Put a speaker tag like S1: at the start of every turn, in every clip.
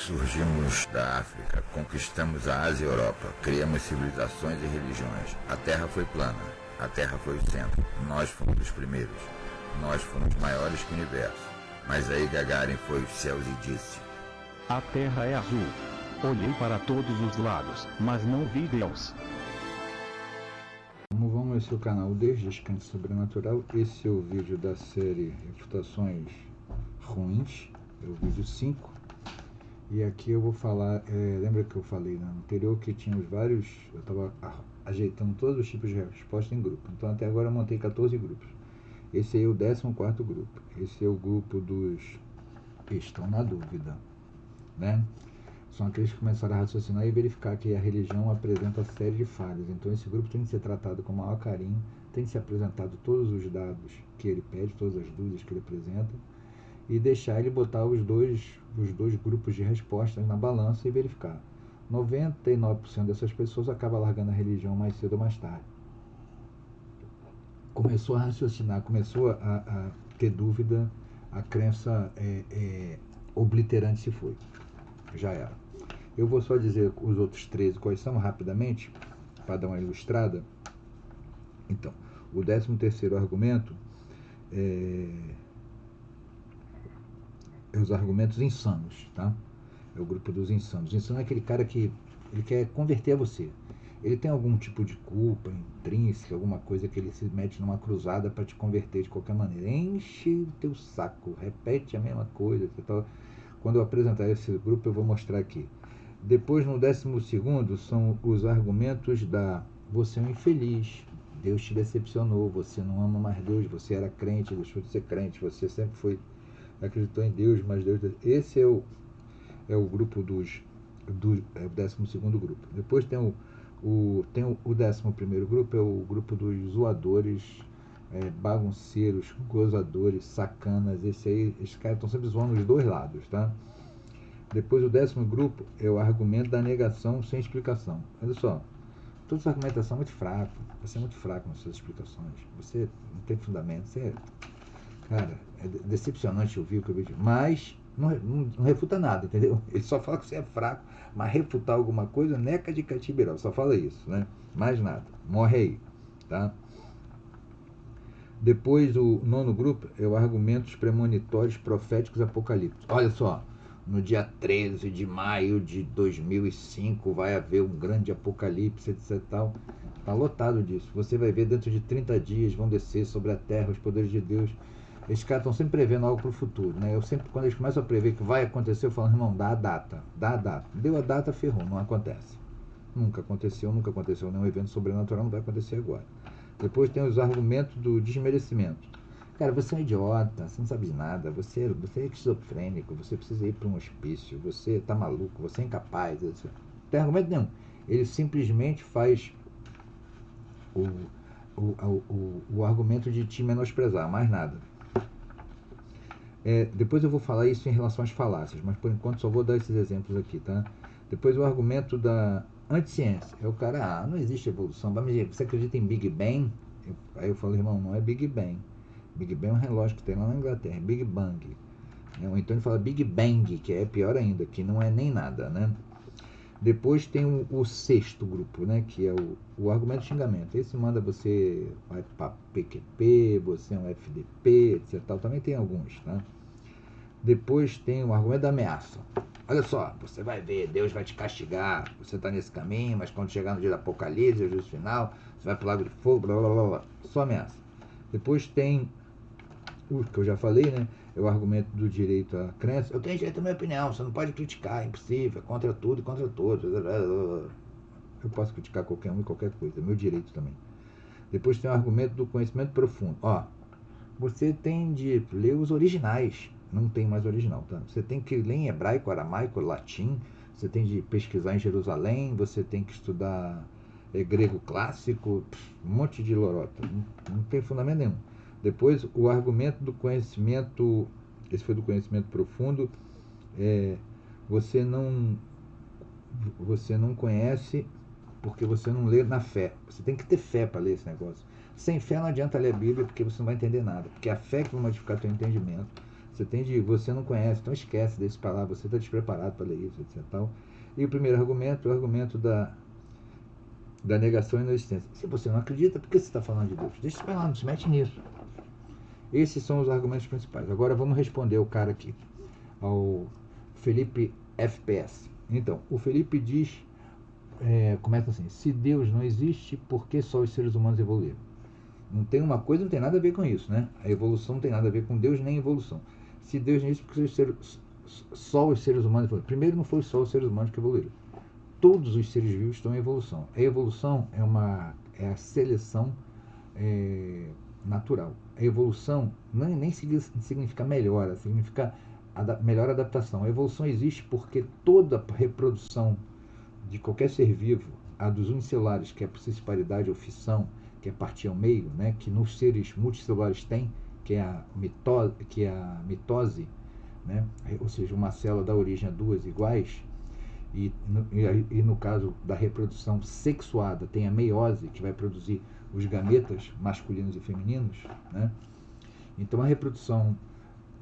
S1: Surgimos da África, conquistamos a Ásia e a Europa, criamos civilizações e religiões. A Terra foi plana, a Terra foi o centro. Nós fomos os primeiros, nós fomos maiores que o universo. Mas aí Gagarin foi os céus e disse:
S2: a Terra é azul. Olhei para todos os lados, mas não vi Deus.
S3: Vamos esse é o canal Descrença Sobrenatural. Esse é o vídeo da série Refutações Ruins, é o vídeo 5. E aqui eu vou falar, lembra que eu falei no anterior que tínhamos vários, eu estava ajeitando todos os tipos de resposta em grupo. Então até agora eu montei 14 grupos. Esse aí é o 14º grupo. Esse é o grupo dos que estão na dúvida, né? São aqueles que começaram a raciocinar e verificar que a religião apresenta série de falhas. Então esse grupo tem que ser tratado com o maior carinho, tem que ser apresentado todos os dados que ele pede, todas as dúvidas que ele apresenta, e deixar ele botar os dois grupos de respostas na balança e verificar. 99% dessas pessoas acabam largando a religião mais cedo ou mais tarde. Começou a raciocinar, começou a ter dúvida, a crença obliterante se foi. Já era. Eu vou só dizer os outros 13 quais são rapidamente, para dar uma ilustrada. Então, o 13º argumento é os argumentos insanos, tá? É o grupo dos insanos. Insano é aquele cara que ele quer converter a você. Ele tem algum tipo de culpa intrínseca, alguma coisa que ele se mete numa cruzada para te converter de qualquer maneira. Enche o teu saco, repete a mesma coisa. Quando eu apresentar esse grupo, eu vou mostrar aqui. Depois, no 12º, são os argumentos da você é um infeliz, Deus te decepcionou, você não ama mais Deus, você era crente, deixou de ser crente, você sempre acreditou em Deus, mas Deus... Esse é o grupo o 12º grupo. Depois tem o 11º grupo, é o grupo dos zoadores, bagunceiros, gozadores, sacanas. Esses caras estão sempre zoando os dois lados, tá? Depois o 10º grupo é o argumento da negação sem explicação. Olha só, toda essa argumentação é muito fraca, você é muito fraco nas suas explicações, você não tem fundamento, cara, é decepcionante ouvir o que eu vejo, mas não refuta nada, entendeu? Ele só fala que você é fraco, mas refutar alguma coisa, neca de catibirau, só fala isso, né? Mais nada, morre aí, tá? Depois o 9º grupo é o argumentos premonitórios proféticos apocalípticos. Olha só, no dia 13 de maio de 2005 vai haver um grande apocalipse, etc. Tal. Está lotado disso. Você vai ver dentro de 30 dias vão descer sobre a terra os poderes de Deus. Esses caras estão sempre prevendo algo para o futuro, né? Eu sempre, quando eles começam a prever que vai acontecer, eu falo, irmão, dá a data. Deu a data, ferrou, não acontece. Nunca aconteceu nenhum evento sobrenatural, não vai acontecer agora. Depois tem os argumentos do desmerecimento. Cara, você é um idiota, você não sabe de nada, você é esquizofrênico, você precisa ir para um hospício, você tá maluco, você é incapaz. Não tem argumento nenhum. Ele simplesmente faz o argumento de te menosprezar, mais nada. Depois eu vou falar isso em relação às falácias, mas por enquanto só vou dar esses exemplos aqui, tá? Depois o argumento da anticiência. É o cara, não existe evolução. Você acredita em Big Bang? Aí eu falo, irmão, não é Big Bang. Big Bang é um relógio que tem lá na Inglaterra, Big Bang. Ou então ele fala Big Bang, que é pior ainda, que não é nem nada, né? Depois tem o 6º grupo, né? Que é o argumento de xingamento. Esse manda você vai para PQP, você é um FDP, etc. Também tem alguns, tá? Depois tem o argumento da ameaça. Olha só, você vai ver, Deus vai te castigar, você está nesse caminho, mas quando chegar no dia do apocalipse, o juízo final, você vai para o lago de fogo, blá blá blá blá. Só ameaça. Depois tem o que eu já falei, né? É o argumento do direito à crença. Eu tenho direito à minha opinião, você não pode criticar, é impossível, é contra tudo e contra todos. Eu posso criticar qualquer um e qualquer coisa, é meu direito também. Depois tem o argumento do conhecimento profundo. Você tem de ler os originais, não tem mais original, tá? Você tem que ler em hebraico, aramaico, latim, você tem de pesquisar em Jerusalém, você tem que estudar grego clássico, um monte de lorota, não tem fundamento nenhum. Depois, o argumento do conhecimento, esse foi do conhecimento profundo, você não conhece porque você não lê na fé. Você tem que ter fé para ler esse negócio. Sem fé não adianta ler a Bíblia, porque você não vai entender nada, porque a fé que vai modificar teu entendimento. Você não conhece, então esquece desse para lá, você está despreparado para ler isso, etc. Tal. E o primeiro argumento é o argumento da negação e inexistência. Se você não acredita, por que você está falando de Deus? Deixa isso para lá, não se mete nisso. Esses são os argumentos principais. Agora vamos responder o cara aqui, ao Felipe FPS. Então, o Felipe diz, começa assim: se Deus não existe, por que só os seres humanos evoluíram? Não tem uma coisa, não tem nada a ver com isso, né? A evolução não tem nada a ver com Deus nem evolução. Se Deus não existe, porque só os seres humanos evoluíram. Primeiro, não foi só os seres humanos que evoluíram. Todos os seres vivos estão em evolução. A evolução é a seleção natural. A evolução nem significa melhora, significa melhor adaptação. A evolução existe porque toda reprodução de qualquer ser vivo, a dos unicelulares, que é a cisparidade ou fissão, que é partir ao meio, né, que nos seres multicelulares tem, que é a mitose, né, ou seja, uma célula dá origem a duas iguais, e no caso da reprodução sexuada tem a meiose, que vai produzir os gametas masculinos e femininos, né? Então a reprodução,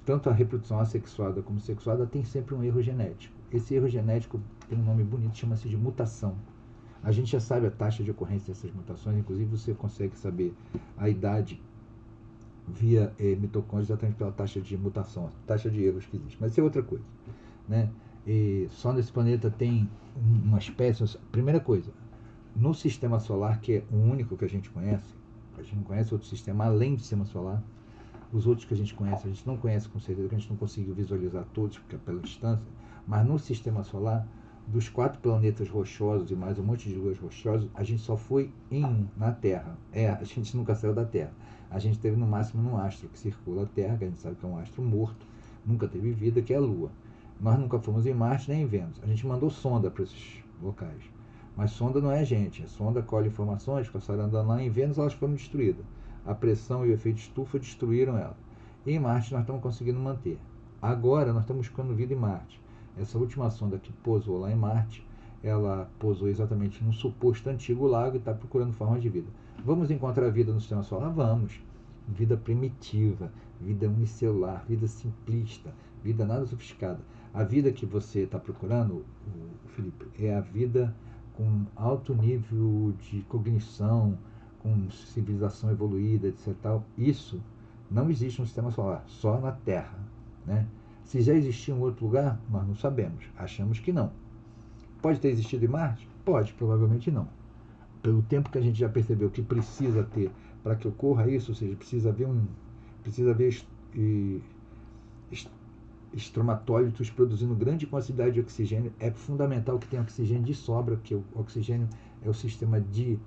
S3: tanto a reprodução assexuada como sexuada, tem sempre um erro genético. Esse erro genético tem um nome bonito, chama-se de mutação. A gente já sabe a taxa de ocorrência dessas mutações, inclusive você consegue saber a idade via mitocôndria exatamente pela taxa de mutação, a taxa de erros que existe. Mas isso é outra coisa, né? E só nesse planeta tem uma espécie. Primeira coisa, no sistema solar, que é o único que a gente não conhece outro sistema além do sistema solar. Os outros que a gente não conhece com certeza, que a gente não conseguiu visualizar todos, porque é pela distância, mas no sistema solar, dos 4 planetas rochosos e mais um monte de luas rochosas, a gente só foi em um, na Terra. A gente nunca saiu da Terra. A gente teve no máximo num astro que circula a Terra, que a gente sabe que é um astro morto, nunca teve vida, que é a Lua. Nós nunca fomos em Marte nem em Vênus. A gente mandou sonda para esses locais. Mas sonda não é a gente. A sonda colhe informações, passaram andando lá. Em Vênus elas foram destruídas. A pressão e o efeito estufa destruíram ela. E em Marte nós estamos conseguindo manter. Agora nós estamos buscando vida em Marte. Essa última sonda que pousou lá em Marte, ela pousou exatamente num suposto antigo lago e está procurando formas de vida. Vamos encontrar vida no sistema solar? Vamos. Vida primitiva, vida unicelular, vida simplista, vida nada sofisticada. A vida que você está procurando, Felipe, é a vida com alto nível de cognição, com civilização evoluída, etc. Isso não existe no sistema solar, só na Terra, né? Se já existia em outro lugar, nós não sabemos, achamos que não. Pode ter existido em Marte? Pode, provavelmente não. Pelo tempo que a gente já percebeu que precisa ter para que ocorra isso, ou seja, precisa haver estromatólitos produzindo grande quantidade de oxigênio. É fundamental que tenha oxigênio de sobra, porque o oxigênio é o sistema de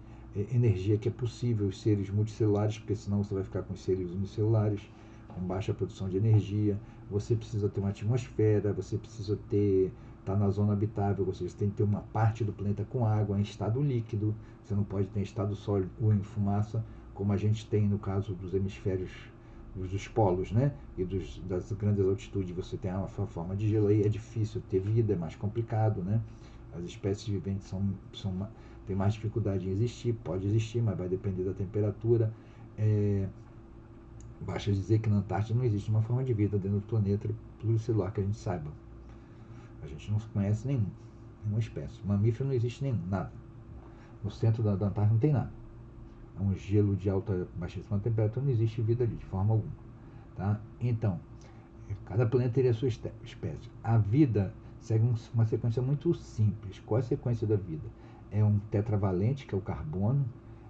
S3: energia que é possível os seres multicelulares, porque senão você vai ficar com os seres unicelulares, com baixa produção de energia. Você precisa ter uma atmosfera, você precisa estar na zona habitável, ou seja, você tem que ter uma parte do planeta com água em estado líquido, você não pode ter em estado sólido ou em fumaça, como a gente tem no caso dos hemisférios, dos polos, né? E das grandes altitudes, você tem uma forma de gelo, aí é difícil ter vida, é mais complicado, né? As espécies viventes têm mais dificuldade em existir, pode existir, mas vai depender da temperatura. Basta dizer que na Antártida não existe uma forma de vida dentro do planeta pluricelular que a gente saiba. A gente não conhece nenhuma espécie. Mamífero não existe nenhum, nada. No centro da Antártida não tem nada. É um gelo de alta, baixíssima temperatura, não existe vida ali de forma alguma. Tá? Então, cada planeta teria a sua espécie. A vida segue uma sequência muito simples. Qual é a sequência da vida? É um tetravalente, que é o carbono,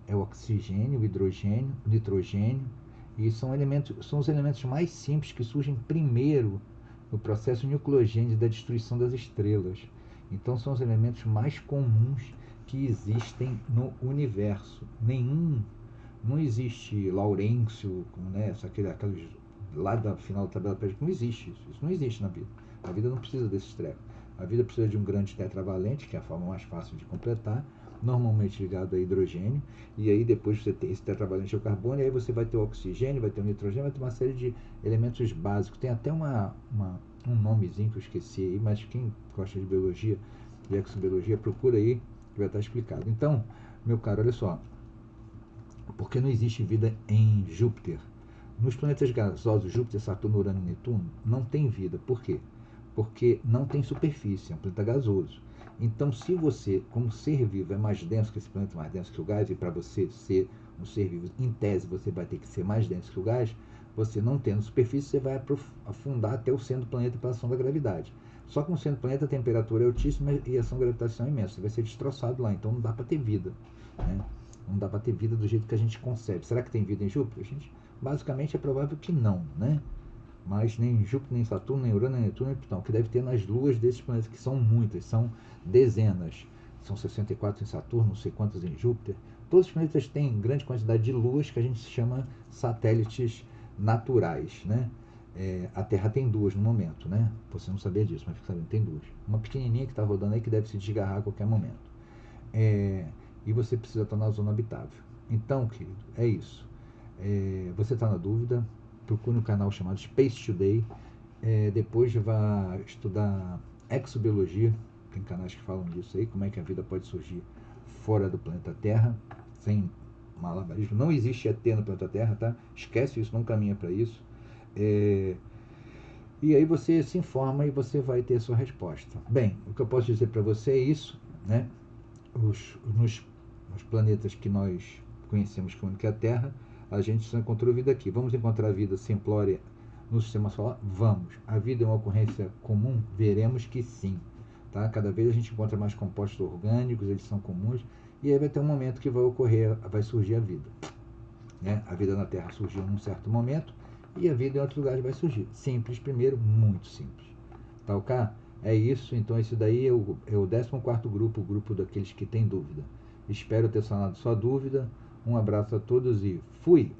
S3: é o oxigênio, o hidrogênio, o nitrogênio, e são os elementos mais simples que surgem primeiro no processo nucleogênese da destruição das estrelas. Então são os elementos mais comuns que existem no universo. Não existe Laurêncio, né, aqueles lá da final da tabela periódica, não existe isso. Isso não existe na vida. A vida não precisa desses trecos. A vida precisa de um grande tetravalente, que é a forma mais fácil de completar, normalmente ligado a hidrogênio, e aí depois você tem esse tetravalente, é o carbono, e aí você vai ter o oxigênio, vai ter o nitrogênio, vai ter uma série de elementos básicos. Tem até um nomezinho que eu esqueci aí, mas quem gosta de biologia, de exobiologia, procura aí, que vai estar explicado. Então, meu caro, olha só, porque não existe vida em Júpiter, Nos planetas gasosos, Júpiter, Saturno, Urano e Netuno, não tem vida. Por quê? Porque não tem superfície, é um planeta gasoso. Então, se você, como ser vivo, é mais denso que esse planeta, mais denso que o gás, e para você ser um ser vivo, em tese, você vai ter que ser mais denso que o gás, você não tendo superfície, você vai afundar até o centro do planeta pela ação da gravidade. Só que no centro do planeta a temperatura é altíssima e a ação gravitacional é imensa. Você vai ser destroçado lá, então não dá para ter vida. Né? Não dá para ter vida do jeito que a gente concebe. Será que tem vida em Júpiter? Basicamente é provável que não, né? Mas nem Júpiter, nem Saturno, nem Urano, nem Netuno, nem Plutão, que deve ter nas luas desses planetas, que são muitas, são dezenas. São 64 em Saturno, não sei quantas em Júpiter. Todos os planetas têm grande quantidade de luas que a gente chama satélites naturais, né? A Terra tem duas no momento, né? Você não sabia disso, mas fica sabendo, tem duas. Uma pequenininha que está rodando aí que deve se desgarrar a qualquer momento. E você precisa estar na zona habitável. Então, querido, é isso. Você está na dúvida, procure um canal chamado Space Today. Depois vá estudar exobiologia. Tem canais que falam disso aí, como é que a vida pode surgir fora do planeta Terra, sem malabarismo. Não existe ET no planeta Terra, tá? Esquece isso, não caminha para isso. E aí você se informa e você vai ter a sua resposta. Bem, o que eu posso dizer para você é isso, né? Nos planetas que nós conhecemos como que é a Terra, a gente só encontrou vida aqui. Vamos encontrar vida simplória no sistema solar? Vamos. A vida é uma ocorrência comum? Veremos que sim. Tá? Cada vez a gente encontra mais compostos orgânicos, eles são comuns, e aí vai ter um momento que vai surgir a vida. Né? A vida na Terra surgiu num certo momento, e a vida em outros lugares vai surgir. Simples primeiro, muito simples. Tá ok? É isso, então esse daí é o 14º grupo, o grupo daqueles que têm dúvida. Espero ter sanado sua dúvida. Um abraço a todos e fui!